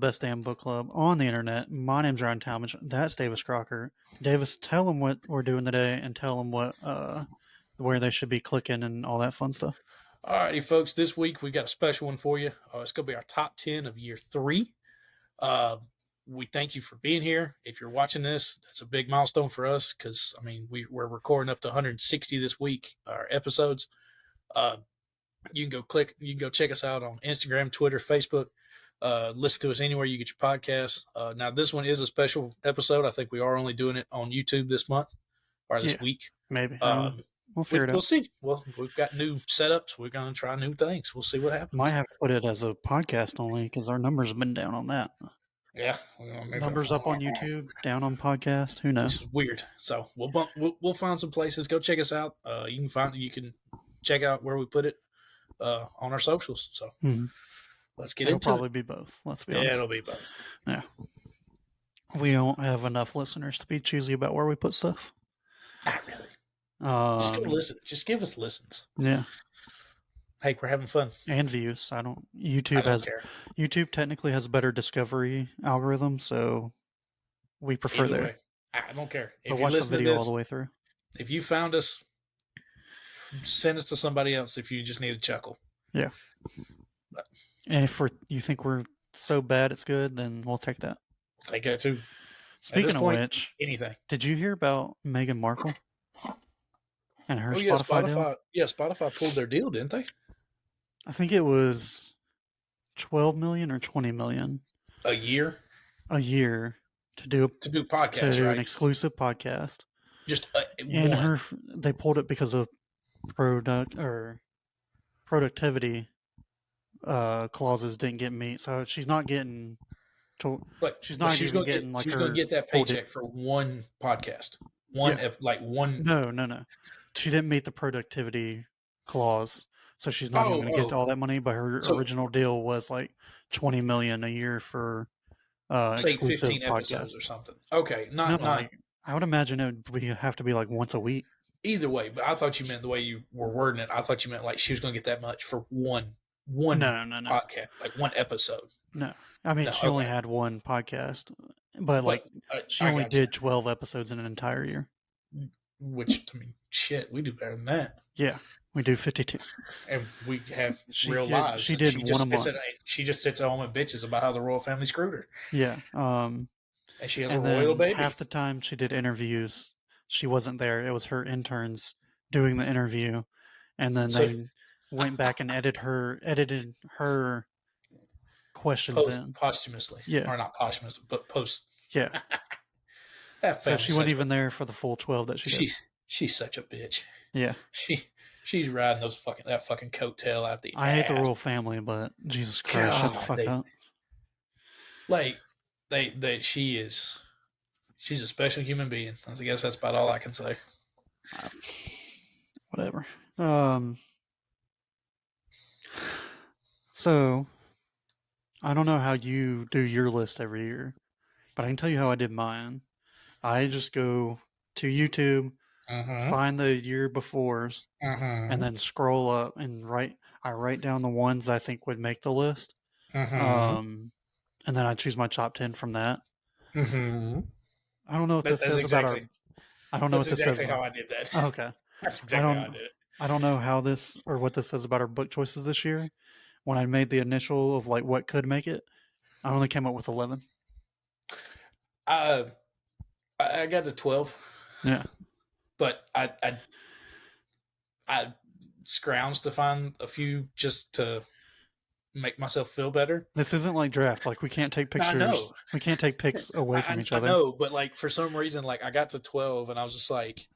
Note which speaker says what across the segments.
Speaker 1: Best Damn Book Club on the internet. My name's Ryan Talmadge. That's Davis Crocker. Davis, tell them what we're doing today and tell them what where they should be clicking and all that fun stuff.
Speaker 2: All righty, folks. This week we got a special one for you. It's going to be our top 10 of year 3. We thank you for being here. If you're watching this, that's a big milestone for us because, I mean, we're recording up to 160 this week, our episodes. You can go check us out on Instagram, Twitter, Facebook. Listen to us anywhere you get your podcasts. Now, this one is a special episode. I think we are only doing it on YouTube this month or this week.
Speaker 1: Maybe. We'll figure it out.
Speaker 2: We'll see. Well, we've got new setups. We're going to try new things. We'll see what happens.
Speaker 1: Might have to put it as a podcast only because our numbers have been down on that.
Speaker 2: Yeah.
Speaker 1: Numbers up on YouTube, down on podcast. Who knows?
Speaker 2: This is weird. So we'll find some places. Go check us out. You can check out where we put it on our socials. So let's get into it.
Speaker 1: It'll probably be both. Let's be honest.
Speaker 2: Yeah, it'll be both.
Speaker 1: Yeah. We don't have enough listeners to be choosy about where we put stuff.
Speaker 2: Not really. Just go listen. Just give us listens.
Speaker 1: Yeah.
Speaker 2: Hey, we're having fun.
Speaker 1: And views. YouTube technically has a better discovery algorithm, so we prefer
Speaker 2: Either
Speaker 1: there.
Speaker 2: way, I don't care.
Speaker 1: But watch the video all the way through.
Speaker 2: If you found us, send us to somebody else if you just need a chuckle.
Speaker 1: Yeah. And if you think we're so bad it's good, then we'll take that.
Speaker 2: We'll take that too.
Speaker 1: Speaking of which,
Speaker 2: anything.
Speaker 1: Did you hear about Meghan Markle and her
Speaker 2: Spotify
Speaker 1: deal?
Speaker 2: Yeah, Spotify pulled their deal, didn't they?
Speaker 1: I think it was $12 million or $20 million
Speaker 2: a year
Speaker 1: to do
Speaker 2: podcasts, right?
Speaker 1: An exclusive podcast.
Speaker 2: Just
Speaker 1: and they pulled it because of productivity clauses didn't get meet, so she's not getting. She's going to
Speaker 2: get that paycheck for one podcast.
Speaker 1: No. She didn't meet the productivity clause, so she's not even going to get all that money. But her original deal was like $20 million a year for exclusive
Speaker 2: 15 episodes or something. Okay,
Speaker 1: I would imagine it would have to be like once a week.
Speaker 2: Either way, but I thought you meant the way you were wording it. I thought you meant like she was going to get that much for one podcast, like one episode.
Speaker 1: No, I mean she only had one podcast, but she only did 12 episodes in an entire year.
Speaker 2: Which, I mean, shit, we do better than that.
Speaker 1: Yeah, we do 52.
Speaker 2: And we have real lives.
Speaker 1: She did one a month.
Speaker 2: She just sits at home and bitches about how the royal family screwed her.
Speaker 1: Yeah.
Speaker 2: And she has a royal baby.
Speaker 1: Half the time she did interviews, she wasn't there. It was her interns doing the interview. And then they went back and edited her questions in.
Speaker 2: Posthumously.
Speaker 1: Yeah.
Speaker 2: Or not posthumously, but post.
Speaker 1: Yeah. So she wasn't even there for the full 12 that she did.
Speaker 2: She's such a bitch.
Speaker 1: Yeah.
Speaker 2: She's riding that fucking coattail out the ass.
Speaker 1: I hate the royal family, but Jesus Christ, shut the fuck up.
Speaker 2: Like she's a special human being. I guess that's about all I can say.
Speaker 1: Whatever. So I don't know how you do your list every year, but I can tell you how I did mine. I just go to YouTube, find the year befores, and then scroll up and I write down the ones I think would make the list. And then I choose my top 10 from that. I don't know what this says about our. I don't know what this says.
Speaker 2: That's exactly how I did that.
Speaker 1: Okay.
Speaker 2: That's exactly how I did it.
Speaker 1: I don't know how this or what this says about our book choices this year. When I made the initial of like what could make it, I only came up with 11.
Speaker 2: I got to 12.
Speaker 1: Yeah.
Speaker 2: But I scrounged to find a few just to make myself feel better.
Speaker 1: This isn't like draft. Like we can't take pictures. I know. We can't take picks away from each other.
Speaker 2: I know, but like for some reason, like I got to 12 and I was just like,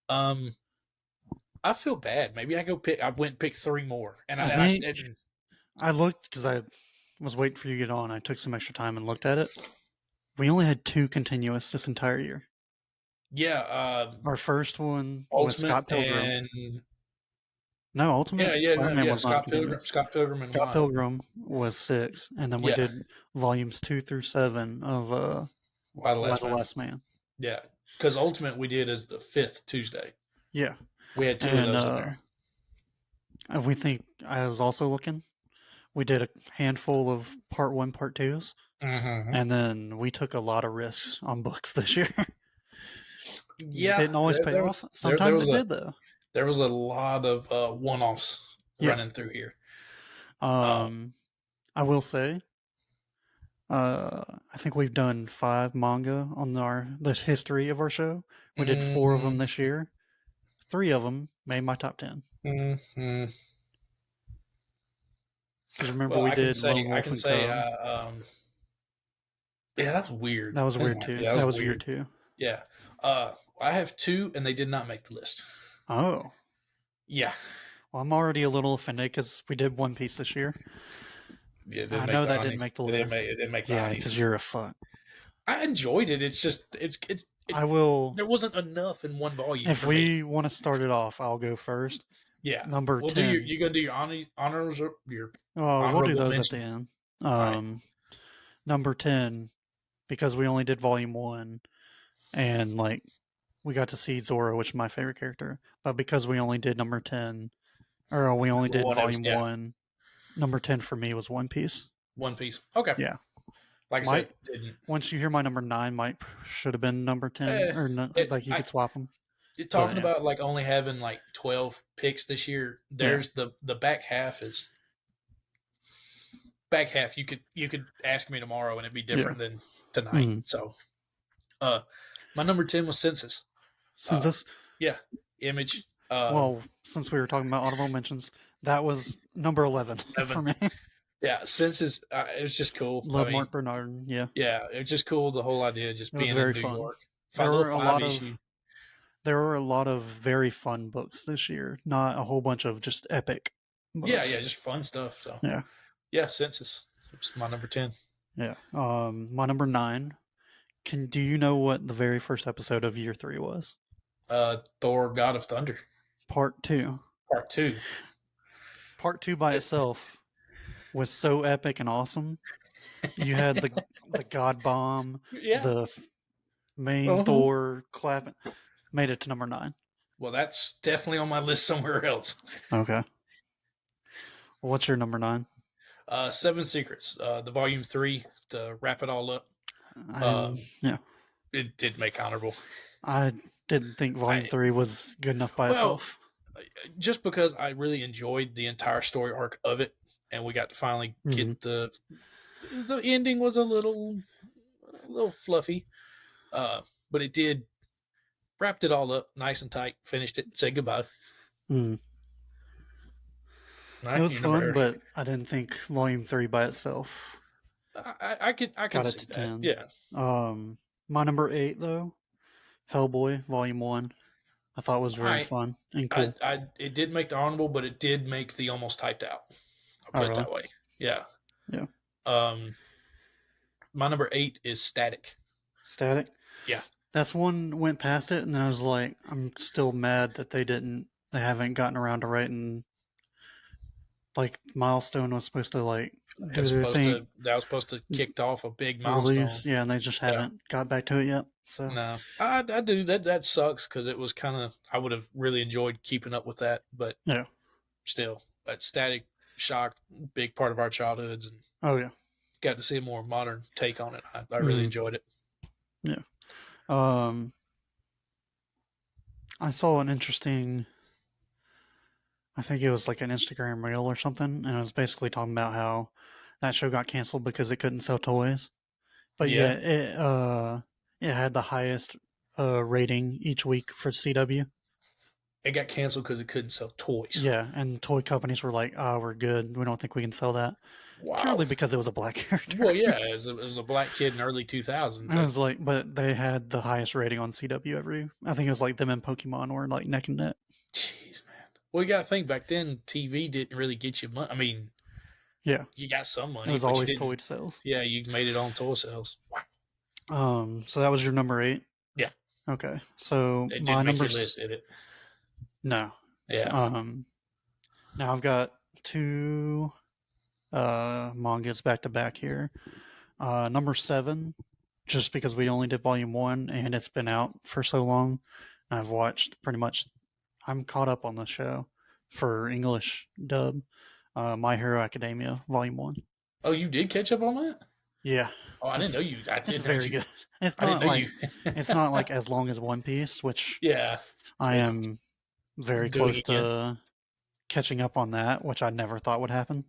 Speaker 2: I feel bad. Maybe I went and picked 3 more. And
Speaker 1: I looked because I was waiting for you to get on. I took some extra time and looked at it. We only had 2 continuous this entire year.
Speaker 2: Yeah.
Speaker 1: Our first one was Scott Pilgrim. No, Ultimate.
Speaker 2: Yeah. Scott Pilgrim and
Speaker 1: Scott Pilgrim was 6, and then we did volumes 2 through 7 of
Speaker 2: Why the
Speaker 1: Last Man.
Speaker 2: Yeah, because Ultimate we did as the 5th Tuesday.
Speaker 1: Yeah,
Speaker 2: we had 2 of those in there.
Speaker 1: We think I was also looking. we did a handful of part one, part twos,
Speaker 2: Mm-hmm.
Speaker 1: and then we took a lot of risks on books this year.
Speaker 2: Yeah,
Speaker 1: Didn't always pay
Speaker 2: there was
Speaker 1: off.
Speaker 2: there
Speaker 1: Sometimes
Speaker 2: was
Speaker 1: it
Speaker 2: a
Speaker 1: did though.
Speaker 2: there was a lot of one-offs
Speaker 1: Yeah.
Speaker 2: running through here.
Speaker 1: Um, I will say, I think we've done 5 manga on the history of our show. We did 4 of them
Speaker 2: Mm-hmm.
Speaker 1: this year. 3 of them made my top 10.
Speaker 2: Mm-hmm.
Speaker 1: Because remember
Speaker 2: Well,
Speaker 1: we
Speaker 2: I can
Speaker 1: did
Speaker 2: say
Speaker 1: Lone
Speaker 2: I
Speaker 1: Wolf
Speaker 2: can
Speaker 1: and
Speaker 2: say
Speaker 1: Cub.
Speaker 2: yeah, that's weird.
Speaker 1: That was
Speaker 2: Oh
Speaker 1: weird
Speaker 2: my,
Speaker 1: too.
Speaker 2: yeah, that
Speaker 1: That
Speaker 2: was
Speaker 1: was weird
Speaker 2: weird.
Speaker 1: too.
Speaker 2: Yeah. I have 2 and they did not make the list.
Speaker 1: Oh,
Speaker 2: Yeah.
Speaker 1: well, I'm already a little offended because we did One Piece this year.
Speaker 2: Yeah, it
Speaker 1: I
Speaker 2: didn't make
Speaker 1: know
Speaker 2: the
Speaker 1: that didn't
Speaker 2: honeys.
Speaker 1: make the
Speaker 2: It didn't
Speaker 1: list.
Speaker 2: make it didn't make the
Speaker 1: Yeah,
Speaker 2: honeys.
Speaker 1: because you're a fuck.
Speaker 2: I enjoyed it. It's just
Speaker 1: I will.
Speaker 2: there wasn't enough in one volume
Speaker 1: If
Speaker 2: for me.
Speaker 1: we want to start it off, I'll go first.
Speaker 2: Yeah.
Speaker 1: Number
Speaker 2: We'll do your
Speaker 1: 10.
Speaker 2: you gonna do your honors or your
Speaker 1: We'll do
Speaker 2: honorable
Speaker 1: those at the
Speaker 2: mention.
Speaker 1: end.
Speaker 2: All right.
Speaker 1: Number 10, because we only did volume 1, and like we got to see Zoro, which is my favorite character. But because we only did number 10, or we only
Speaker 2: Number
Speaker 1: did
Speaker 2: one, it was
Speaker 1: volume
Speaker 2: yeah,
Speaker 1: 1, number 10 for me was One Piece.
Speaker 2: One Piece. Okay.
Speaker 1: Yeah.
Speaker 2: Like I
Speaker 1: Might
Speaker 2: said, didn't
Speaker 1: once you hear my number 9, might should have been number 10,
Speaker 2: eh,
Speaker 1: or no,
Speaker 2: it
Speaker 1: like you
Speaker 2: I
Speaker 1: could swap them. But
Speaker 2: talking
Speaker 1: yeah.
Speaker 2: about like only having like 12 picks this year.
Speaker 1: Yeah.
Speaker 2: There's the back half is back half. You could ask me tomorrow and it'd be
Speaker 1: Yeah.
Speaker 2: different than tonight.
Speaker 1: Mm.
Speaker 2: So, uh, my number 10 was Census.
Speaker 1: Since this
Speaker 2: Yeah, Image.
Speaker 1: Well, since we were talking about honorable mentions, that was number 11 for
Speaker 2: 11.
Speaker 1: me.
Speaker 2: Yeah, Census. It was just cool. I
Speaker 1: Love
Speaker 2: mean,
Speaker 1: Mark Bernard. Yeah.
Speaker 2: yeah, it's just cool. The whole idea of just
Speaker 1: It was
Speaker 2: being in
Speaker 1: very
Speaker 2: New
Speaker 1: fun.
Speaker 2: York.
Speaker 1: There
Speaker 2: Little
Speaker 1: were a
Speaker 2: five
Speaker 1: lot
Speaker 2: issue.
Speaker 1: of there were a lot of very fun books this year, not a whole bunch of just epic
Speaker 2: Yeah,
Speaker 1: books.
Speaker 2: yeah, just fun stuff. So
Speaker 1: Yeah.
Speaker 2: yeah, Census. It's my number 10.
Speaker 1: Yeah. My number 9. Do you know what the very first episode of year 3 was?
Speaker 2: Thor: God of Thunder,
Speaker 1: Part 2.
Speaker 2: Part 2.
Speaker 1: Part 2 by itself was so epic and awesome. You had the God Bomb,
Speaker 2: Yeah.
Speaker 1: the main
Speaker 2: Uh-huh.
Speaker 1: Thor clapping. Made it to number 9.
Speaker 2: Well, that's definitely on my list somewhere else.
Speaker 1: Okay. Well, what's your number 9?
Speaker 2: Seven Secrets, the volume 3 to wrap it all up.
Speaker 1: Yeah.
Speaker 2: It did make honorable.
Speaker 1: I didn't think volume
Speaker 2: I
Speaker 1: 3 was good enough by
Speaker 2: well,
Speaker 1: itself.
Speaker 2: just because I really enjoyed the entire story arc of it, and we got to finally
Speaker 1: Mm-hmm.
Speaker 2: get the ending was a little fluffy, but it did wrapped it all up nice and tight, finished it, said goodbye.
Speaker 1: Mm.
Speaker 2: All
Speaker 1: It
Speaker 2: right,
Speaker 1: was
Speaker 2: your
Speaker 1: fun,
Speaker 2: number.
Speaker 1: but I didn't think volume 3 by itself
Speaker 2: I can
Speaker 1: got it
Speaker 2: see
Speaker 1: to
Speaker 2: that.
Speaker 1: 10.
Speaker 2: Yeah.
Speaker 1: My number 8 though, Hellboy volume 1, I thought was very fun and cool.
Speaker 2: It did make the honorable, but it did make the almost typed out. I'll put it
Speaker 1: really?
Speaker 2: that way. Yeah.
Speaker 1: Yeah.
Speaker 2: My number 8 is Static.
Speaker 1: Static?
Speaker 2: Yeah.
Speaker 1: That's one went past it, and then I was like, I'm still mad that they haven't gotten around to writing. Like Milestone was supposed to like do their thing,
Speaker 2: That was supposed to kicked off a big milestone.
Speaker 1: release, yeah, and they just
Speaker 2: Yeah.
Speaker 1: haven't got back to it yet. So
Speaker 2: No, I do that sucks because it was kind of I would have really enjoyed keeping up with that, but
Speaker 1: yeah,
Speaker 2: still, that Static Shock, big part of our childhoods, and
Speaker 1: oh yeah,
Speaker 2: got to see a more modern take on it. I really enjoyed it.
Speaker 1: yeah. I saw an interesting. I think it was like an Instagram reel or something, and it was basically talking about how that show got canceled because it couldn't sell toys. But
Speaker 2: Yeah,
Speaker 1: it had the highest rating each week for CW.
Speaker 2: it got canceled because it couldn't sell toys.
Speaker 1: Yeah, and toy companies were like, "Oh, we're good. We don't think we can sell that."
Speaker 2: Wow.
Speaker 1: Purely because it was a black character.
Speaker 2: Well, yeah, it was a black kid in the early 2000s.
Speaker 1: I was like, but they had the highest rating on CW I think it was like them and Pokemon were like neck and neck.
Speaker 2: Jeez, man. Well, you got to think back then, TV didn't really get you money. I mean,
Speaker 1: yeah,
Speaker 2: you got some money.
Speaker 1: it was
Speaker 2: but
Speaker 1: always
Speaker 2: you didn't.
Speaker 1: toy sales.
Speaker 2: Yeah, you made it on toy sales.
Speaker 1: Wow. So that was your number 8.
Speaker 2: Yeah.
Speaker 1: Okay. So
Speaker 2: it
Speaker 1: my
Speaker 2: didn't make
Speaker 1: number
Speaker 2: your list, did it?
Speaker 1: No.
Speaker 2: Yeah.
Speaker 1: Now I've got 2 mangas back to back here. Number 7, just because we only did volume 1 and it's been out for so long, I've watched pretty much. I'm caught up on the show for English dub. My Hero Academia Volume 1.
Speaker 2: Oh, you did catch up on that?
Speaker 1: Yeah,
Speaker 2: Oh, I didn't know
Speaker 1: it's
Speaker 2: you. I
Speaker 1: it's
Speaker 2: didn't know
Speaker 1: very
Speaker 2: you.
Speaker 1: good. It's
Speaker 2: I didn't
Speaker 1: not
Speaker 2: know you.
Speaker 1: like it's not like as long as One Piece, which
Speaker 2: Yeah,
Speaker 1: I
Speaker 2: it's
Speaker 1: am very
Speaker 2: doing
Speaker 1: close
Speaker 2: again.
Speaker 1: to catching up on that, which I never thought would happen.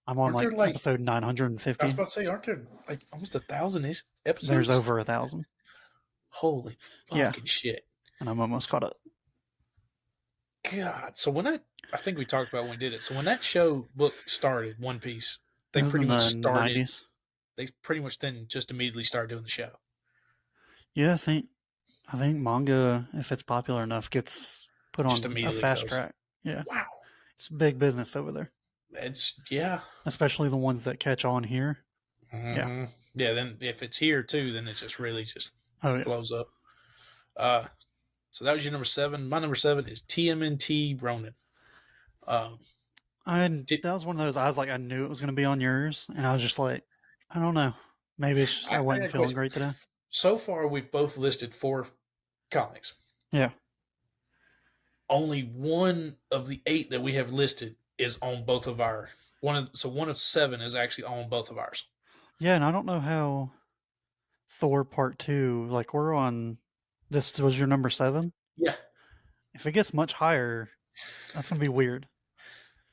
Speaker 1: I'm on
Speaker 2: Aren't there
Speaker 1: like
Speaker 2: like
Speaker 1: episode
Speaker 2: I was
Speaker 1: 950.
Speaker 2: about to say, aren't there like almost 1,000
Speaker 1: There's
Speaker 2: episodes?
Speaker 1: over 1,000.
Speaker 2: Holy
Speaker 1: Yeah,
Speaker 2: fucking shit!
Speaker 1: and I'm almost caught up.
Speaker 2: God. So when that, I think we talked about when we did it. So when that show book started, One Piece, they
Speaker 1: This is
Speaker 2: pretty
Speaker 1: in
Speaker 2: much
Speaker 1: the
Speaker 2: started.
Speaker 1: 90s.
Speaker 2: They pretty much then just immediately started doing the show.
Speaker 1: Yeah, I think manga, if it's popular enough, gets put
Speaker 2: Just
Speaker 1: on a
Speaker 2: immediately
Speaker 1: fast
Speaker 2: goes.
Speaker 1: track. Yeah,
Speaker 2: Wow.
Speaker 1: it's big business over there,
Speaker 2: It's yeah.
Speaker 1: especially the ones that catch on here. Yeah.
Speaker 2: Hmm. Yeah. Then if it's here too, then it just really just
Speaker 1: Oh yeah.
Speaker 2: blows up. Uh, so that was your number seven. My number seven is TMNT Ronin. Um, did,
Speaker 1: That was one of those. I was like, I knew it was going to be on yours, and I was just like, I don't know. Maybe it's just I
Speaker 2: I got
Speaker 1: wasn't
Speaker 2: a
Speaker 1: feeling
Speaker 2: question.
Speaker 1: great today.
Speaker 2: So far, we've both listed four comics.
Speaker 1: Yeah.
Speaker 2: Only one of the eight that we have listed is on both of our one of seven is actually on both of ours.
Speaker 1: Yeah, and I don't know how Thor Part 2, like we're on, this was your number 7.
Speaker 2: Yeah,
Speaker 1: If it gets much higher, that's going to be weird.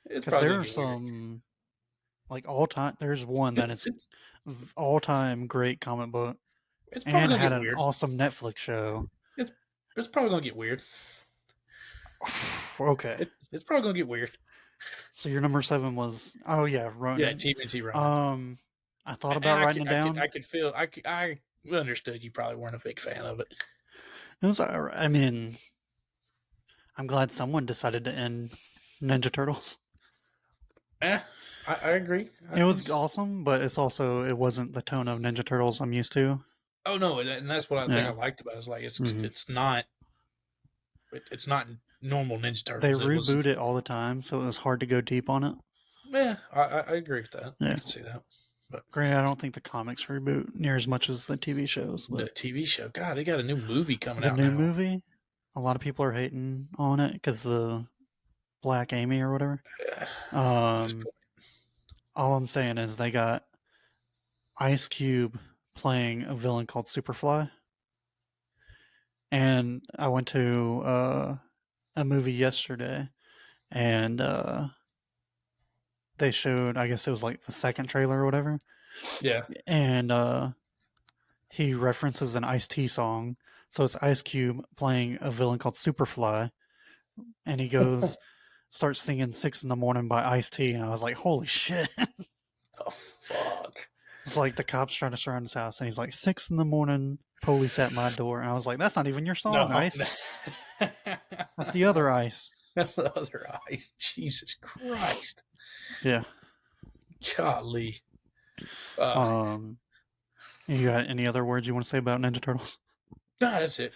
Speaker 2: it's
Speaker 1: Because
Speaker 2: probably
Speaker 1: there
Speaker 2: gonna
Speaker 1: are
Speaker 2: get weird.
Speaker 1: some, like all time, there's one that
Speaker 2: It's
Speaker 1: is
Speaker 2: it's,
Speaker 1: all time great comic book
Speaker 2: it's probably
Speaker 1: and
Speaker 2: gonna
Speaker 1: had
Speaker 2: get
Speaker 1: an
Speaker 2: weird.
Speaker 1: awesome Netflix show.
Speaker 2: It's it's probably gonna get weird.
Speaker 1: Okay.
Speaker 2: It's probably gonna get weird.
Speaker 1: So your number 7 was, oh yeah,
Speaker 2: Yeah,
Speaker 1: Ronan.
Speaker 2: TMNT Ronin.
Speaker 1: Um, I thought
Speaker 2: And
Speaker 1: about writing it down.
Speaker 2: I could feel I understood you probably weren't a big fan of it.
Speaker 1: It was, I mean, I'm glad someone decided to end Ninja Turtles.
Speaker 2: Eh, I agree.
Speaker 1: It was awesome, but it wasn't the tone of Ninja Turtles I'm used to.
Speaker 2: Oh no, and that's what I think I
Speaker 1: Yeah.
Speaker 2: liked about it. Is like
Speaker 1: Hmm.
Speaker 2: it's not normal Ninja
Speaker 1: They
Speaker 2: Turtles. It was
Speaker 1: reboot it all the time, so it was hard to go deep on it.
Speaker 2: yeah, I agree with that. I
Speaker 1: Yeah.
Speaker 2: can see that. But
Speaker 1: Granted, I don't think the comics reboot near as much as the TV shows,
Speaker 2: the
Speaker 1: but
Speaker 2: TV show, God, they got a new movie coming
Speaker 1: the
Speaker 2: out
Speaker 1: new
Speaker 2: now.
Speaker 1: movie, a lot of people are hating on it because the Black Amy or whatever.
Speaker 2: At this
Speaker 1: Um,
Speaker 2: point,
Speaker 1: all I'm saying is they got Ice Cube playing a villain called Superfly, and I went to a movie yesterday, and they showed, I guess it was like the second trailer or whatever,
Speaker 2: yeah.
Speaker 1: and he references an Ice-T song. So it's Ice Cube playing a villain called Superfly, and he goes, starts singing 6 in the Morning by Ice-T, and I was like, holy shit.
Speaker 2: Oh fuck.
Speaker 1: It's like the cops trying to surround his house, and he's like, 6 in the morning, police at my door. And I was like, that's not even your song,
Speaker 2: No,
Speaker 1: Ice. That's the other Ice.
Speaker 2: that's the other eyes. Jesus Christ.
Speaker 1: Yeah.
Speaker 2: Golly.
Speaker 1: Um, you got any other words you want to say about Ninja Turtles?
Speaker 2: No, that's it.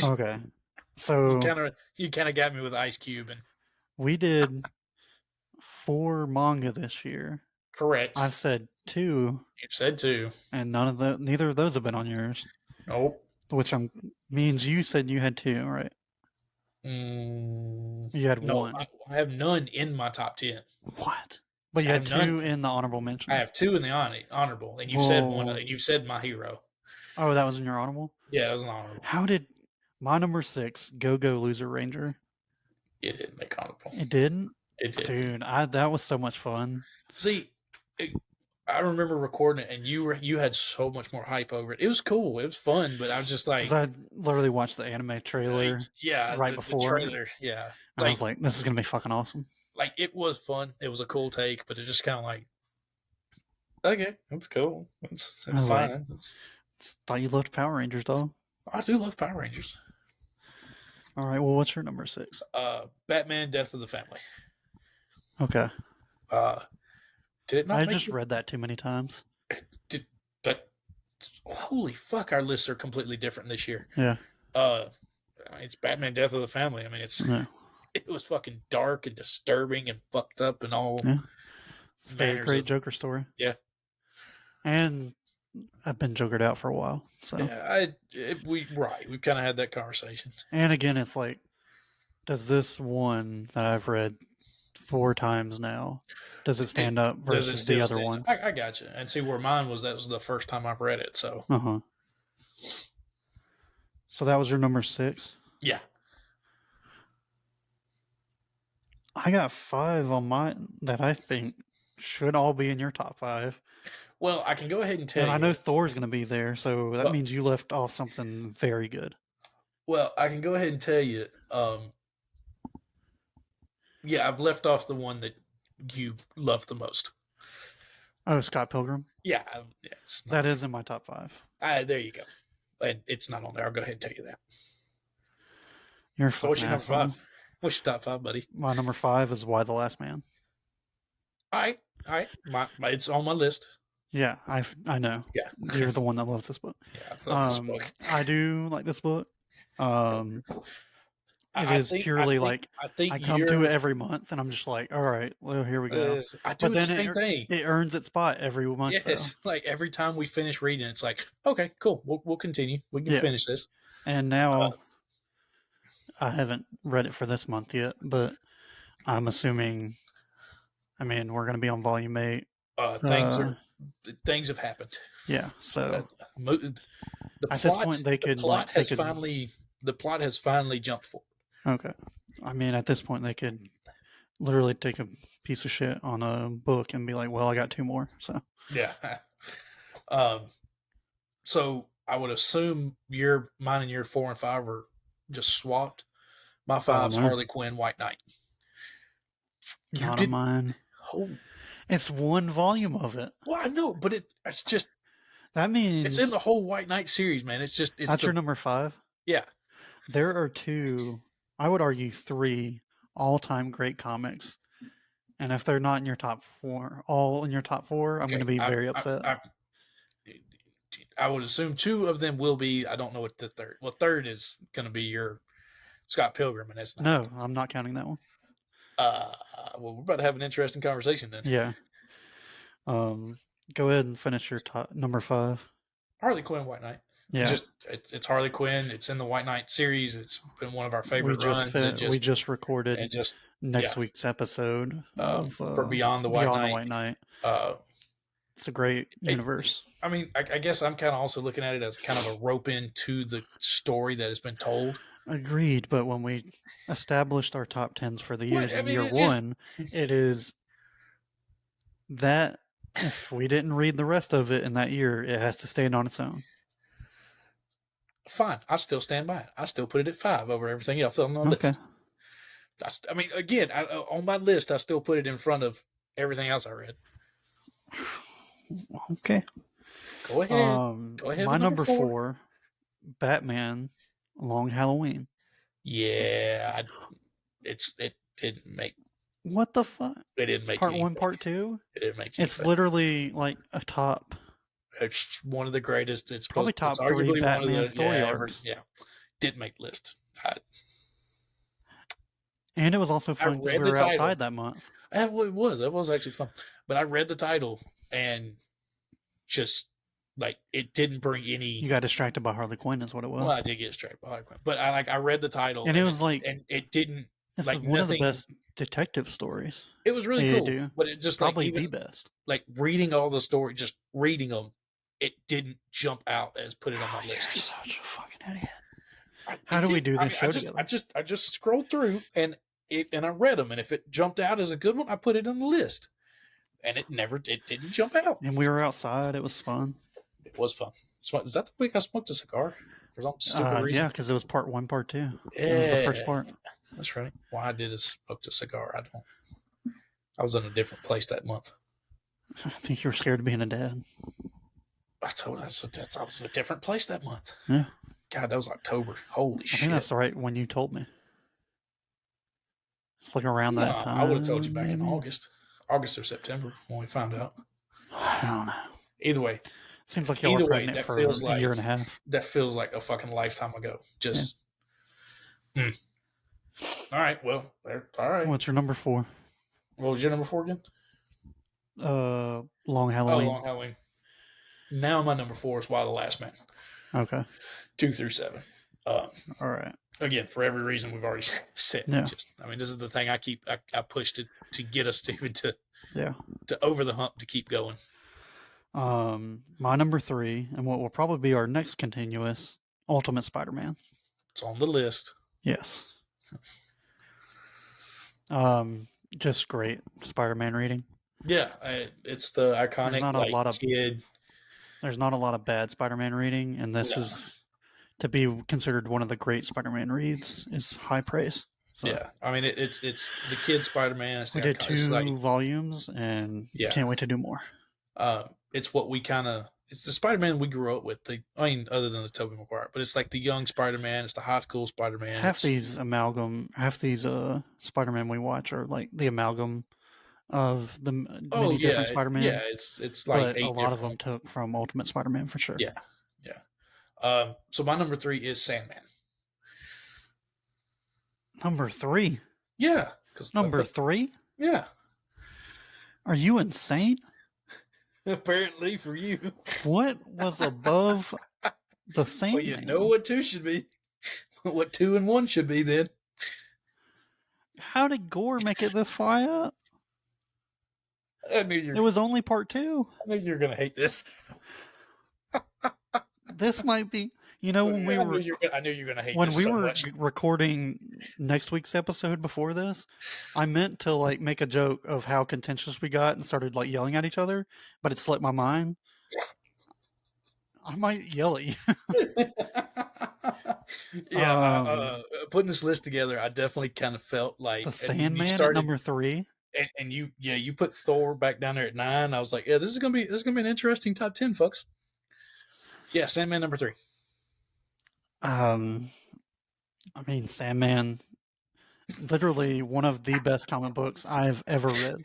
Speaker 1: Okay. So
Speaker 2: You kind of got me with Ice Cube and
Speaker 1: we did 4 manga this year.
Speaker 2: correct.
Speaker 1: I've said 2,
Speaker 2: You've said two.
Speaker 1: and neither of those have been on yours.
Speaker 2: Nope.
Speaker 1: Which means you said you had 2, right? You had
Speaker 2: No,
Speaker 1: 1.
Speaker 2: I have none in my top 10.
Speaker 1: What? But you
Speaker 2: I
Speaker 1: had
Speaker 2: have none.
Speaker 1: 2 in the honorable
Speaker 2: I
Speaker 1: mention.
Speaker 2: have two in the honorable, and you've said one.
Speaker 1: Whoa.
Speaker 2: You've said my hero.
Speaker 1: Oh, that was in your honorable?
Speaker 2: Yeah, that was an honorable.
Speaker 1: How did my number 6, Go Go Loser Ranger?
Speaker 2: It didn't make honorable.
Speaker 1: It didn't?
Speaker 2: It did.
Speaker 1: Dude, that was so much fun.
Speaker 2: See, I remember recording it, and you had so much more hype over it. It was cool. It was fun, but I was just like,
Speaker 1: Because I literally watched the anime trailer
Speaker 2: yeah,
Speaker 1: right
Speaker 2: the
Speaker 1: before.
Speaker 2: trailer, yeah,
Speaker 1: And I was like, this is going to be fucking awesome.
Speaker 2: like it was fun. It was a cool take, but it's just kind of like, okay, that's cool. That's fine.
Speaker 1: Like, thought you loved Power Rangers, though.
Speaker 2: I do love Power Rangers.
Speaker 1: All right, well, what's your number 6?
Speaker 2: Batman: Death of the Family.
Speaker 1: Okay.
Speaker 2: Did it not?
Speaker 1: I just read that too many times.
Speaker 2: Did that? Holy fuck! Our lists are completely different this year.
Speaker 1: Yeah.
Speaker 2: It's Batman: Death of the Family. I mean, it was fucking dark and disturbing and fucked up and all.
Speaker 1: Yeah. Very great Joker story.
Speaker 2: Yeah.
Speaker 1: And I've been Jokered out for a while. So
Speaker 2: yeah, we've kind of had that conversation.
Speaker 1: And again, it's like, does this one that I've read 4 times now. Does it stand up
Speaker 2: Does it
Speaker 1: versus the
Speaker 2: still
Speaker 1: other
Speaker 2: stand?
Speaker 1: ones?
Speaker 2: I got you. And see where mine was. That was the first time I've read it. So.
Speaker 1: So that was your number 6.
Speaker 2: Yeah.
Speaker 1: I got 5 on mine that I think should all be in your top 5.
Speaker 2: Well, I can go ahead and tell
Speaker 1: And I know
Speaker 2: you.
Speaker 1: Thor's going to be there, so that
Speaker 2: Well,
Speaker 1: means you left off something very good.
Speaker 2: well, I can go ahead and tell you. Yeah, I've left off the one that you love the most.
Speaker 1: Oh, Scott Pilgrim?
Speaker 2: Yeah, it's not.
Speaker 1: That is in my top 5.
Speaker 2: There you go. And it's not on there. I'll go ahead and tell you that.
Speaker 1: You're a
Speaker 2: So what's
Speaker 1: fucking
Speaker 2: your number
Speaker 1: asshole.
Speaker 2: 5? What's your top 5, buddy?
Speaker 1: My number 5 is Why the Last Man.
Speaker 2: All right. It's on my list.
Speaker 1: Yeah, I know.
Speaker 2: Yeah.
Speaker 1: You're the one that loves this book.
Speaker 2: Yeah, I love this book.
Speaker 1: I do like this book. It is purely like I come to it every month, and I'm just like, all right, well, here we go.
Speaker 2: I do
Speaker 1: but
Speaker 2: the
Speaker 1: then
Speaker 2: same thing.
Speaker 1: It earns its spot every month.
Speaker 2: Yes,
Speaker 1: though.
Speaker 2: like every time we finish reading, it's like, okay, cool, we'll continue. We can finish this.
Speaker 1: And now I haven't read it for this month yet, but I'm assuming. I mean, we're going to be on volume 8.
Speaker 2: Things have happened.
Speaker 1: Yeah, so
Speaker 2: at this point, the plot has finally jumped forward.
Speaker 1: Okay. I mean, at this point, they could literally take a piece of shit on a book and be like, well, I got 2 more. So,
Speaker 2: yeah. So I would assume mine and your 4 and 5 are just swapped. My 5's Harley Quinn, White Knight.
Speaker 1: Not on mine.
Speaker 2: Oh.
Speaker 1: It's 1 volume of it.
Speaker 2: Well, I know, but it's just.
Speaker 1: That means.
Speaker 2: It's in the whole White Knight series, man. That's
Speaker 1: your number 5?
Speaker 2: Yeah.
Speaker 1: There are 2. I would argue 3 all-time great comics, and if they're not in your top 4, all in your top 4, I'm going to be very upset.
Speaker 2: I would assume 2 of them will be. I don't know what the third. Well, third is going to be your Scott Pilgrim, and it's not.
Speaker 1: No, I'm not counting that one.
Speaker 2: Well, we're about to have an interesting conversation then.
Speaker 1: Yeah. Go ahead and finish your top number 5.
Speaker 2: Harley Quinn, White Knight.
Speaker 1: Yeah,
Speaker 2: it's Harley Quinn. It's in the White Knight series. It's been one of our favorite runs.
Speaker 1: We just recorded next week's episode
Speaker 2: for Beyond the White Knight.
Speaker 1: It's a great universe.
Speaker 2: I mean, I guess I'm kind of also looking at it as kind of a rope into the story that has been told.
Speaker 1: Agreed, but when we established our top 10s for the years in year 1, it is that if we didn't read the rest of it in that year, it has to stand on its own.
Speaker 2: Fine, I still stand by it. I still put it at 5 over everything else on my list. I mean, again, on my list, I still put it in front of everything else I read.
Speaker 1: Okay.
Speaker 2: Go ahead.
Speaker 1: My number 4, Batman, Long Halloween.
Speaker 2: Yeah, it didn't make.
Speaker 1: What the fuck?
Speaker 2: It didn't make
Speaker 1: part 1, part 2.
Speaker 2: It didn't make.
Speaker 1: It's literally like a top.
Speaker 2: It's one of the greatest. It's
Speaker 1: probably top 3 Batman story arcs.
Speaker 2: Didn't make the list.
Speaker 1: And it was also fun because we were outside that month.
Speaker 2: It was. It was actually fun. But I read the title and just like it didn't bring any.
Speaker 1: You got distracted by Harley Quinn, is what it was.
Speaker 2: Well, I did get distracted by Harley Quinn, but I read the title
Speaker 1: and it was like,
Speaker 2: and it didn't.
Speaker 1: It's like one of the best detective stories.
Speaker 2: It was really cool, but it just
Speaker 1: probably the best.
Speaker 2: Like reading all the story, just reading them, it didn't jump out as put it on my list.
Speaker 1: You're such a fucking idiot. How do we do this show together?
Speaker 2: I just scrolled through and I read them, and if it jumped out as a good one, I put it on the list. And it didn't jump out.
Speaker 1: And we were outside. It was fun.
Speaker 2: It was fun. Is that the week I smoked a cigar? For some stupid reason?
Speaker 1: Yeah, because it was part 1, part 2.
Speaker 2: Yeah,
Speaker 1: it was the first part.
Speaker 2: That's right. Why I did is smoked a cigar. I was in a different place that month.
Speaker 1: I think you were scared of being a dad.
Speaker 2: I told you, I was in a different place that month.
Speaker 1: Yeah.
Speaker 2: God, that was October. Holy shit.
Speaker 1: I think that's right when you told me. It's like around that time.
Speaker 2: I would have told you back in August or September when we found out.
Speaker 1: I don't know.
Speaker 2: Either way.
Speaker 1: Seems like you were pregnant for a year and a half.
Speaker 2: That feels like a fucking lifetime ago. Just. Yeah. All right. Well, all right.
Speaker 1: What's your number 4?
Speaker 2: What was your number 4 again?
Speaker 1: Long Halloween.
Speaker 2: Long Halloween. Now my number 4 is Why the Last Man.
Speaker 1: Okay.
Speaker 2: 2 through 7. Um,
Speaker 1: All right.
Speaker 2: Again, for every reason we've already said.
Speaker 1: Yeah.
Speaker 2: This is the thing I pushed it to get us to even
Speaker 1: Yeah.
Speaker 2: to over the hump to keep going.
Speaker 1: My number 3, and what will probably be our next continuous, Ultimate Spider-Man.
Speaker 2: It's on the list.
Speaker 1: Yes. Just great Spider-Man reading.
Speaker 2: Yeah, it's the
Speaker 1: There's
Speaker 2: iconic
Speaker 1: not a
Speaker 2: like
Speaker 1: lot of
Speaker 2: kid.
Speaker 1: there's not a lot of bad Spider-Man reading, and this
Speaker 2: No,
Speaker 1: is to be considered one of the great Spider-Man reads is high praise. So
Speaker 2: yeah. I mean, it's the kid Spider-Man. It's
Speaker 1: we
Speaker 2: the
Speaker 1: did
Speaker 2: icon. It's like
Speaker 1: 2 volumes, and
Speaker 2: yeah.
Speaker 1: can't wait to do more.
Speaker 2: It's what we kind of. It's the Spider-Man we grew up with. Other than the Tobey Maguire, but it's like the young Spider-Man. It's the high school Spider-Man.
Speaker 1: Half these Spider-Man we watch are like the amalgam of the
Speaker 2: Oh
Speaker 1: many different
Speaker 2: yeah.
Speaker 1: Spider-Man,
Speaker 2: It's like
Speaker 1: but a
Speaker 2: 8
Speaker 1: lot of
Speaker 2: different
Speaker 1: them
Speaker 2: ones.
Speaker 1: took from Ultimate Spider-Man for sure.
Speaker 2: Yeah, yeah. So my number 3 is Sandman.
Speaker 1: Number 3.
Speaker 2: Yeah, because
Speaker 1: Number 3.
Speaker 2: yeah.
Speaker 1: Are you insane?
Speaker 2: Apparently for you.
Speaker 1: What was above the Sandman?
Speaker 2: Well, you know what 2 should be. What 2 and 1 should be then.
Speaker 1: How did Gore make it this far up?
Speaker 2: I knew
Speaker 1: It was only part 2.
Speaker 2: I knew you were gonna hate this.
Speaker 1: This might be, when we were
Speaker 2: I knew you were gonna hate
Speaker 1: when
Speaker 2: this
Speaker 1: we
Speaker 2: so
Speaker 1: were
Speaker 2: much.
Speaker 1: recording next week's episode before this, I meant to like make a joke of how contentious we got and started like yelling at each other, but it slipped my mind. I might yell at you.
Speaker 2: Yeah, putting this list together, I definitely kind of felt like
Speaker 1: The
Speaker 2: and you
Speaker 1: Sandman at
Speaker 2: started
Speaker 1: number 3.
Speaker 2: and you put Thor back down there at 9. I was like, yeah, this is gonna be an interesting top 10, folks. Yeah, Sandman number 3.
Speaker 1: I mean, Sandman, literally one of the best comic books I've ever read.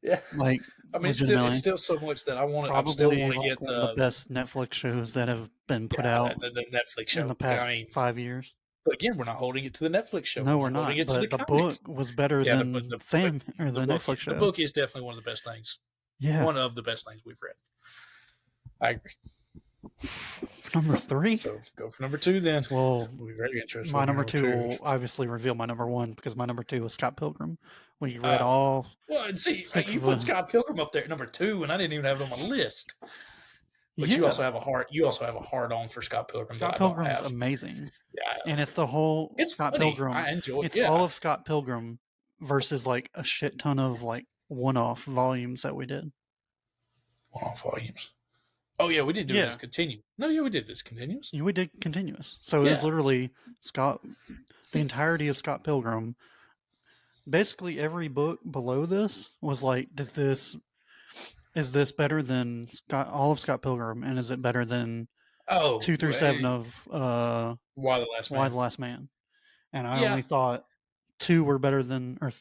Speaker 2: Yeah,
Speaker 1: like
Speaker 2: I mean, it's still so much that I want. I still
Speaker 1: probably
Speaker 2: want to
Speaker 1: like
Speaker 2: get
Speaker 1: one of the best Netflix shows that have been put out
Speaker 2: the Netflix show
Speaker 1: in the past
Speaker 2: I mean,
Speaker 1: 5 years.
Speaker 2: but again, we're not holding it to the Netflix show.
Speaker 1: No,
Speaker 2: we're
Speaker 1: we're
Speaker 2: holding
Speaker 1: not.
Speaker 2: it to the
Speaker 1: But the
Speaker 2: comic.
Speaker 1: book was better
Speaker 2: Yeah,
Speaker 1: than the
Speaker 2: book.
Speaker 1: Netflix show.
Speaker 2: The book is definitely one of the best things.
Speaker 1: Yeah,
Speaker 2: one of the best things we've read. I agree.
Speaker 1: Number 3.
Speaker 2: So go for number 2 then.
Speaker 1: Well,
Speaker 2: we'll be very interested.
Speaker 1: My number 2 will obviously reveal my number 1 because my number 2 was Scott Pilgrim. We read
Speaker 2: all. Well, and see, you put
Speaker 1: them.
Speaker 2: Scott Pilgrim up there at number 2, and I didn't even have it on my list. But you also have a heart. You also have a hard on for Scott Pilgrim.
Speaker 1: Scott Pilgrim is amazing.
Speaker 2: Yeah,
Speaker 1: and it's the whole Scott
Speaker 2: funny.
Speaker 1: Pilgrim.
Speaker 2: I enjoy.
Speaker 1: It's all of Scott Pilgrim versus like a shit ton of like one-off volumes that we did.
Speaker 2: One-off volumes. Oh yeah, we did do it as continuous. No, yeah, we did this continuous.
Speaker 1: Yeah, we did continuous. So it was literally Scott, the entirety of Scott Pilgrim. Basically, every book below this was like, is this better than all of Scott Pilgrim, and is it better than 2 through 7 of
Speaker 2: Why the Last Man?
Speaker 1: And I only thought 2 were better than, or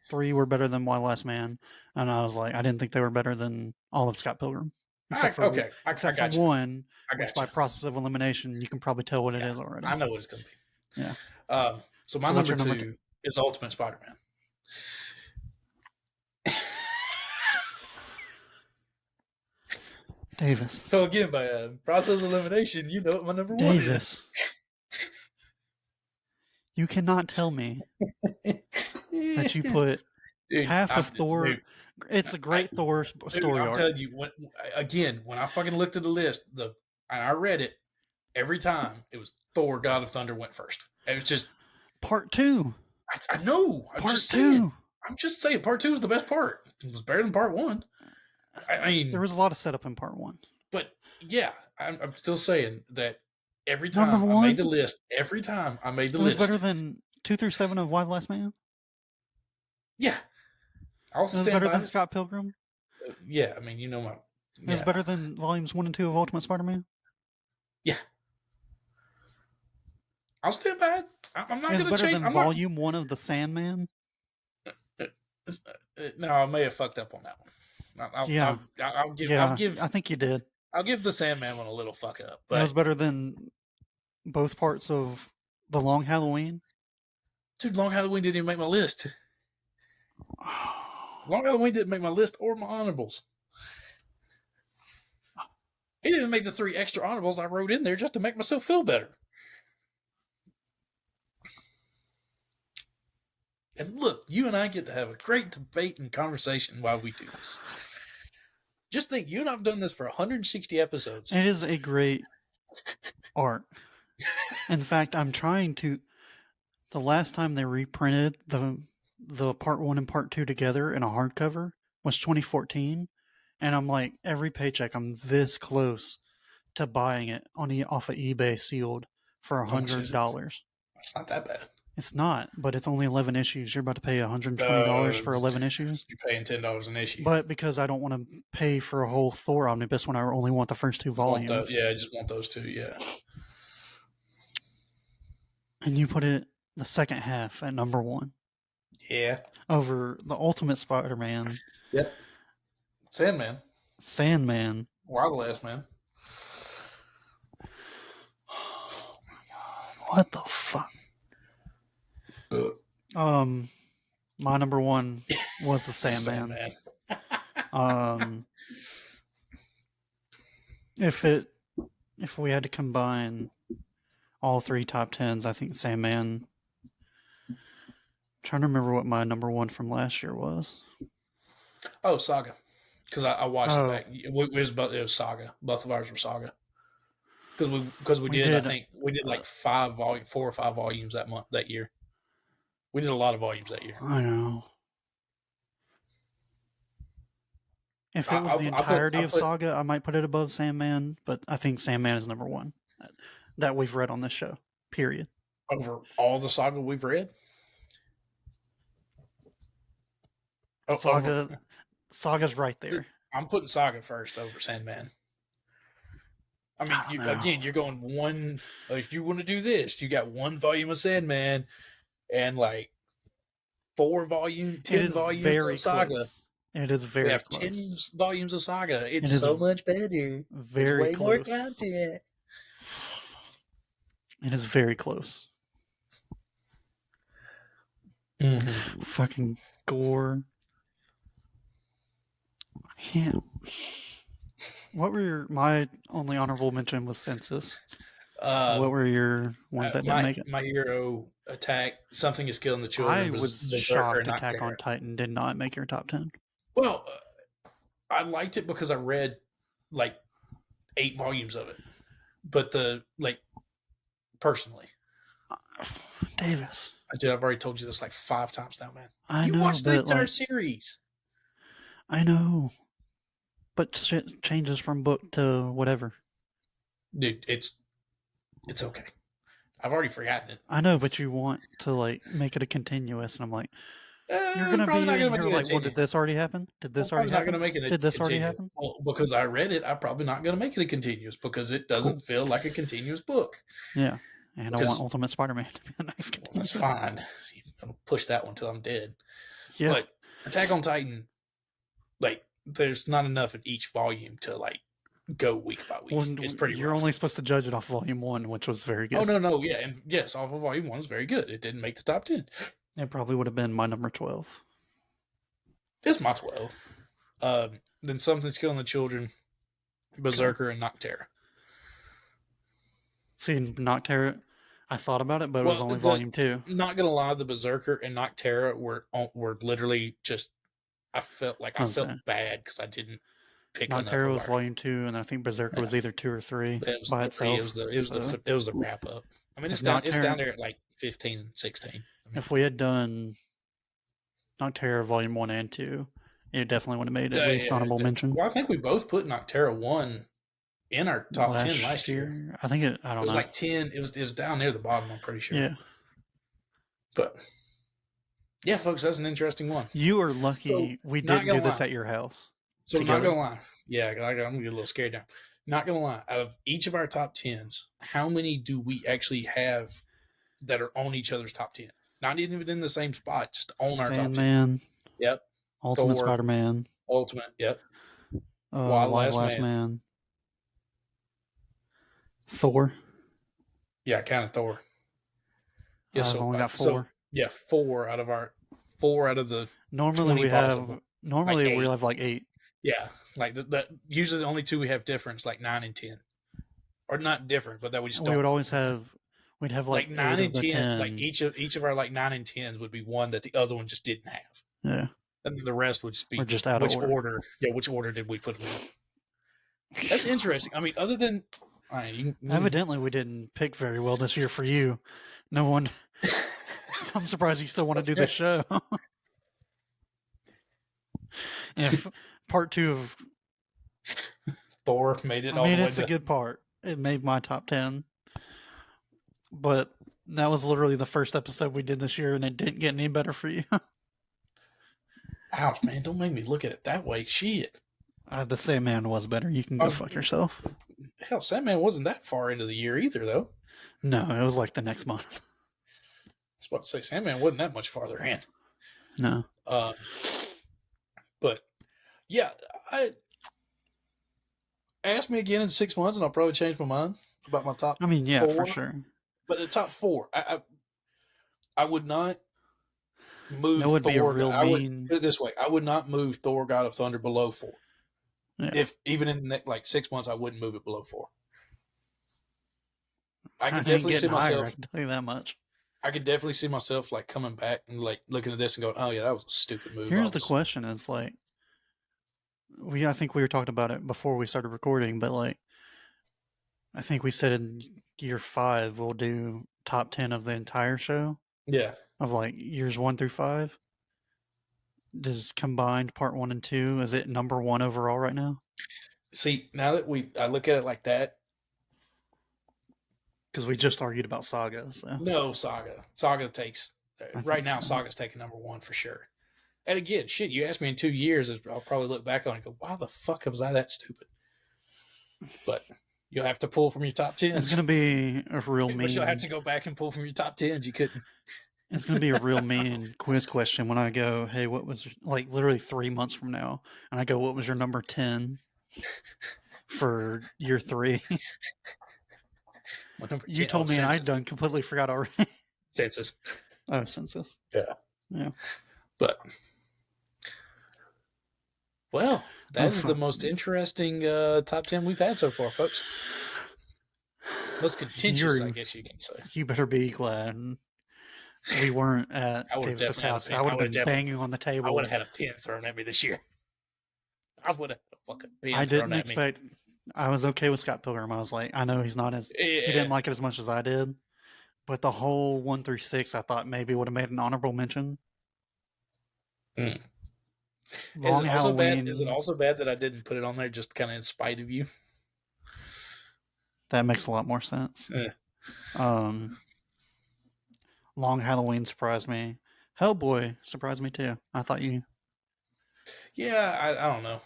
Speaker 1: 3 were better than Why the Last Man, and I was like, I didn't think they were better than all of Scott Pilgrim. Except for 1, which by process of elimination, you can probably tell what it is already.
Speaker 2: I know what it's going to be.
Speaker 1: Yeah.
Speaker 2: So my number 2 is Ultimate Spider-Man.
Speaker 1: Davis.
Speaker 2: So again, by process of elimination, you know what my number 1 is.
Speaker 1: You cannot tell me that you put half of Thor. Dude, it's a great Thor story arc.
Speaker 2: I'm telling you, when I fucking looked at the list, and I read it, every time it was Thor: God of Thunder went first. It was just
Speaker 1: part 2.
Speaker 2: I know.
Speaker 1: Part 2.
Speaker 2: I'm just saying, part 2 was the best part. It was better than part 1. I mean,
Speaker 1: there was a lot of setup in part 1.
Speaker 2: But yeah, I'm still saying that every time I made the list, it was
Speaker 1: better than 2 through 7 of Why the Last Man.
Speaker 2: Yeah,
Speaker 1: it was better than Scott Pilgrim.
Speaker 2: Yeah, I mean, you know my.
Speaker 1: It was better than volumes 1 and 2 of Ultimate Spider-Man.
Speaker 2: Yeah, I'll stand by it. I'm not going to change.
Speaker 1: Better than volume 1 of The Sandman.
Speaker 2: No, I may have fucked up on that one. I'll give.
Speaker 1: I think you did.
Speaker 2: I'll give the Sandman one a little fuck up. But
Speaker 1: it was better than both parts of The Long Halloween.
Speaker 2: Dude, Long Halloween didn't even make my list. Long Halloween didn't make my list or my honorables. He didn't make the 3 extra honorables I wrote in there just to make myself feel better. And look, you and I get to have a great debate and conversation while we do this. Just think, you and I've done this for 160 episodes.
Speaker 1: It is a great art. In fact, I'm trying to. The last time they reprinted the part 1 and part 2 together in a hardcover was 2014, and I'm like, every paycheck I'm this close to buying it off of eBay sealed for $100.
Speaker 2: It's not that bad.
Speaker 1: It's not, but it's only 11 issues. You're about to pay $120 for 11 issues.
Speaker 2: You're paying $10 an issue.
Speaker 1: But because I don't want to pay for a whole Thor omnibus when I only want the first 2 volumes.
Speaker 2: I just want those 2, yeah.
Speaker 1: And you put it the second half at number 1.
Speaker 2: Yeah.
Speaker 1: Over the Ultimate Spider-Man.
Speaker 2: Yep. Sandman.
Speaker 1: Wild
Speaker 2: Last Man.
Speaker 1: Oh my god. What the fuck? My number 1 was the Sandman. If we had to combine all 3 top 10s, I think Sandman. I'm trying to remember what my number 1 from last year was.
Speaker 2: Oh, Saga. Because I watched it back. It was Saga. Both of ours were Saga. Because we did, I think we did like 4 or 5 volumes that year. We did a lot of volumes that year.
Speaker 1: I know. If it was the entirety of Saga, I might put it above Sandman, but I think Sandman is number 1 that we've read on this show, period.
Speaker 2: Over all the Saga we've read?
Speaker 1: Saga's right there.
Speaker 2: I'm putting Saga first over Sandman. I mean, again, you're going 1. If you want to do this, you got 1 volume of Sandman and like 10 volumes of Saga.
Speaker 1: Close. It is very. We have
Speaker 2: close. 10 volumes of Saga. It's so much better.
Speaker 1: Very
Speaker 2: way
Speaker 1: close.
Speaker 2: More content.
Speaker 1: It is very close.
Speaker 2: Mm-hmm.
Speaker 1: Fucking gore. I can't. What were my only honorable mention was Census. What were your ones that didn't make it?
Speaker 2: My Hero, Attack, Something is Killing the Children.
Speaker 1: I was shocked Attack on Titan did not make your top 10.
Speaker 2: Well, I liked it because I read like 8 volumes of it. But personally.
Speaker 1: Davis.
Speaker 2: I've already told you this like 5 times now, man.
Speaker 1: I know.
Speaker 2: You watched the entire series.
Speaker 1: I know. But shit changes from book to whatever.
Speaker 2: Dude, it's okay. I've already forgotten it.
Speaker 1: I know, but you want to make it a continuous, and I'm like, you're gonna be in here like, well, did this already happen? Did this already happen? Did this already happen?
Speaker 2: Well, because I read it, I'm probably not gonna make it a continuous because it doesn't feel like a continuous book.
Speaker 1: Yeah, and I want Ultimate Spider-Man to be the next continuous.
Speaker 2: That's fine. I'm gonna push that one till I'm dead.
Speaker 1: Yeah.
Speaker 2: But Attack on Titan, there's not enough in each volume to go week by week. Well, it's pretty.
Speaker 1: You're only supposed to judge it off volume 1, which was very good.
Speaker 2: Oh no, yeah, and yes, off of volume 1 was very good. It didn't make the top 10.
Speaker 1: It probably would have been my number 12.
Speaker 2: It's my 12. Then Something's Killing the Children, Berserker, and Nocterra.
Speaker 1: See, Nocterra, I thought about it, but it was only volume 2.
Speaker 2: Not gonna lie, the Berserker and Nocterra were literally just. I felt bad because I didn't pick.
Speaker 1: Nocterra was volume 2, and I think Berserker was either 2 or 3 by itself.
Speaker 2: It was the wrap up. I mean, it's down there at 15 and 16.
Speaker 1: If we had done Nocterra volume 1 and 2, it definitely would have made at least honorable mention.
Speaker 2: Well, I think we both put Nocterra 1 in our top 10 last year.
Speaker 1: I think I don't know. It
Speaker 2: was like 10. It was down near the bottom, I'm pretty sure.
Speaker 1: Yeah.
Speaker 2: But yeah, folks, that's an interesting one.
Speaker 1: You are lucky we didn't do this at your house.
Speaker 2: So I'm not going to lie. Yeah, I'm going to get a little scared now. Not going to lie. Out of each of our top 10s, how many do we actually have that are on each other's top 10? Not even in the same spot, just on our top 10.
Speaker 1: Sandman.
Speaker 2: Yep.
Speaker 1: Ultimate Spider-Man.
Speaker 2: Ultimate, yep.
Speaker 1: Wild Last Man. Thor.
Speaker 2: Yeah, kind of Thor. Yeah,
Speaker 1: I've only got 4.
Speaker 2: Yeah, 4 out of the.
Speaker 1: Normally we have 8.
Speaker 2: Yeah, like usually the only two we have difference like 9 and 10, or not different, but that we just
Speaker 1: We would
Speaker 2: don't
Speaker 1: always have, we'd have
Speaker 2: like
Speaker 1: like 8
Speaker 2: 9
Speaker 1: of
Speaker 2: and
Speaker 1: the
Speaker 2: 10. Like
Speaker 1: 10.
Speaker 2: each of our like 9 and 10s would be one that the other one just didn't have,
Speaker 1: Yeah.
Speaker 2: and then the rest would just
Speaker 1: We're
Speaker 2: be
Speaker 1: just out of
Speaker 2: which
Speaker 1: order.
Speaker 2: order. Yeah, which order did we put them in? That's interesting. I mean, other than
Speaker 1: Evidently, we didn't pick very well this year for you. No one. I'm surprised you still want to do this show. If part 2 of,
Speaker 2: Thor made it
Speaker 1: I
Speaker 2: all the
Speaker 1: mean,
Speaker 2: way
Speaker 1: it's a
Speaker 2: to.
Speaker 1: good part. It made my top 10, but that was literally the first episode we did this year, and it didn't get any better for you.
Speaker 2: Ouch, man! Don't make me look at it that way. Shit.
Speaker 1: The Sandman was better. You can go fuck yourself.
Speaker 2: Hell, Sandman wasn't that far into the year either, though.
Speaker 1: No, it was like the next month.
Speaker 2: I was about to say Sandman wasn't that much farther in.
Speaker 1: No.
Speaker 2: But yeah, ask me again in 6 months, and I'll probably change my mind about my top.
Speaker 1: I mean, yeah,
Speaker 2: 4.
Speaker 1: for sure.
Speaker 2: But the top 4, I would not move.
Speaker 1: That would
Speaker 2: Thor.
Speaker 1: be a real
Speaker 2: I would
Speaker 1: mean.
Speaker 2: put it this way: I would not move Thor: God of Thunder below 4.
Speaker 1: Yeah.
Speaker 2: If even in like 6 months, I wouldn't move it below 4. I could
Speaker 1: ain't
Speaker 2: definitely see
Speaker 1: getting higher, I
Speaker 2: myself.
Speaker 1: can tell you that much.
Speaker 2: I could definitely see myself like coming back and like looking at this and going, "Oh yeah, that was a stupid move."
Speaker 1: Here's the question: is like, I think we were talking about it before we started recording, but like, I think we said in year 5 we'll do top 10 of the entire show.
Speaker 2: Yeah.
Speaker 1: Of like years 1 through 5. Does combined part 1 and 2, is it number 1 overall right now?
Speaker 2: See, now that I look at it like that,
Speaker 1: because we just argued about Saga. So
Speaker 2: no, Saga takes right now. So. Saga's taking number 1 for sure. And again, shit, you ask me in 2 years, I'll probably look back on it and go, "Why the fuck was I that stupid?" But you'll have to pull from your top 10s.
Speaker 1: It's gonna be a real mean.
Speaker 2: You'll have to go back and pull from your top 10s. You couldn't.
Speaker 1: It's gonna be a real mean quiz question when I go, "Hey, what was like literally 3 months from now?" And I go, "What was your number 10 for year 3?" You told me, and I done completely forgot already.
Speaker 2: Census.
Speaker 1: Oh, census.
Speaker 2: Yeah. But well, that is the most interesting top 10 we've had so far, folks. Most contentious, I guess you can say.
Speaker 1: You better be glad we weren't at Davis's house. I would have been banging on the table.
Speaker 2: I would have had a pin thrown at me this year. I would have had a fucking pin
Speaker 1: I
Speaker 2: thrown
Speaker 1: didn't
Speaker 2: at
Speaker 1: expect. Me. I was okay with Scott Pilgrim. I was like, I know he's not as he didn't like it as much as I did, but the whole 1 through 6, I thought maybe would have made an honorable mention.
Speaker 2: Is it also bad that I didn't put it on there just kind of in spite of you?
Speaker 1: That makes a lot more sense. Long Halloween surprised me. Hellboy surprised me too. I thought you.
Speaker 2: Yeah, I don't know.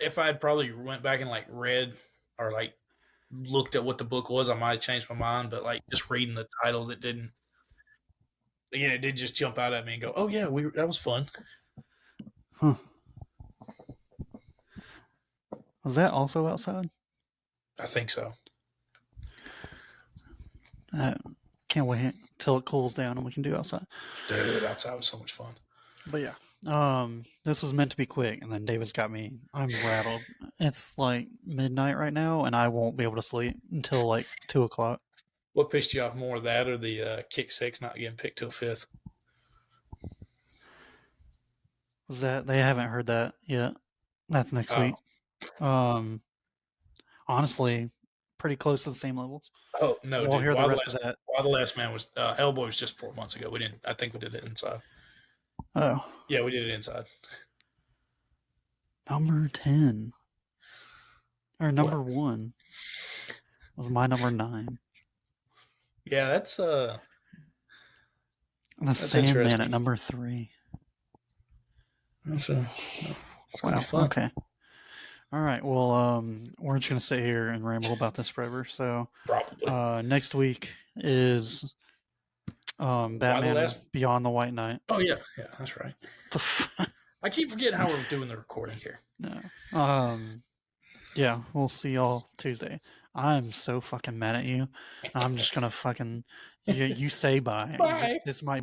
Speaker 2: If I had probably went back and like read or like looked at what the book was, I might have changed my mind. But like just reading the titles, it didn't. Again, it did just jump out at me and go, "Oh yeah, that was fun."
Speaker 1: Huh. Was that also outside?
Speaker 2: I think so.
Speaker 1: Can't wait till it cools down and we can do outside.
Speaker 2: Dude, outside was so much fun.
Speaker 1: But yeah, this was meant to be quick, and then David's got me. I'm rattled. It's like midnight right now, and I won't be able to sleep until like 2 o'clock.
Speaker 2: What pissed you off more, that or the kick 6 not getting picked till 5th?
Speaker 1: Was that they haven't heard that yet? That's next week. Honestly, pretty close to the same levels.
Speaker 2: Oh no,
Speaker 1: we'll hear the rest of that.
Speaker 2: While the Last Man was Hellboy was just 4 months ago. We didn't. I think we did it inside.
Speaker 1: Oh
Speaker 2: yeah, we did it inside.
Speaker 1: Number 10 or number 1 was my number 9.
Speaker 2: Yeah, that's
Speaker 1: the Sandman at number 3.
Speaker 2: It's gonna be fun.
Speaker 1: Okay. All right. Well, we're just gonna sit here and ramble about this forever. So
Speaker 2: probably
Speaker 1: next week is Batman Beyond the White Knight.
Speaker 2: Oh yeah, that's right. I keep forgetting how we're doing the recording here.
Speaker 1: No. Yeah, we'll see y'all Tuesday. I'm so fucking mad at you. I'm just gonna fucking you say bye.
Speaker 2: Bye.
Speaker 1: This might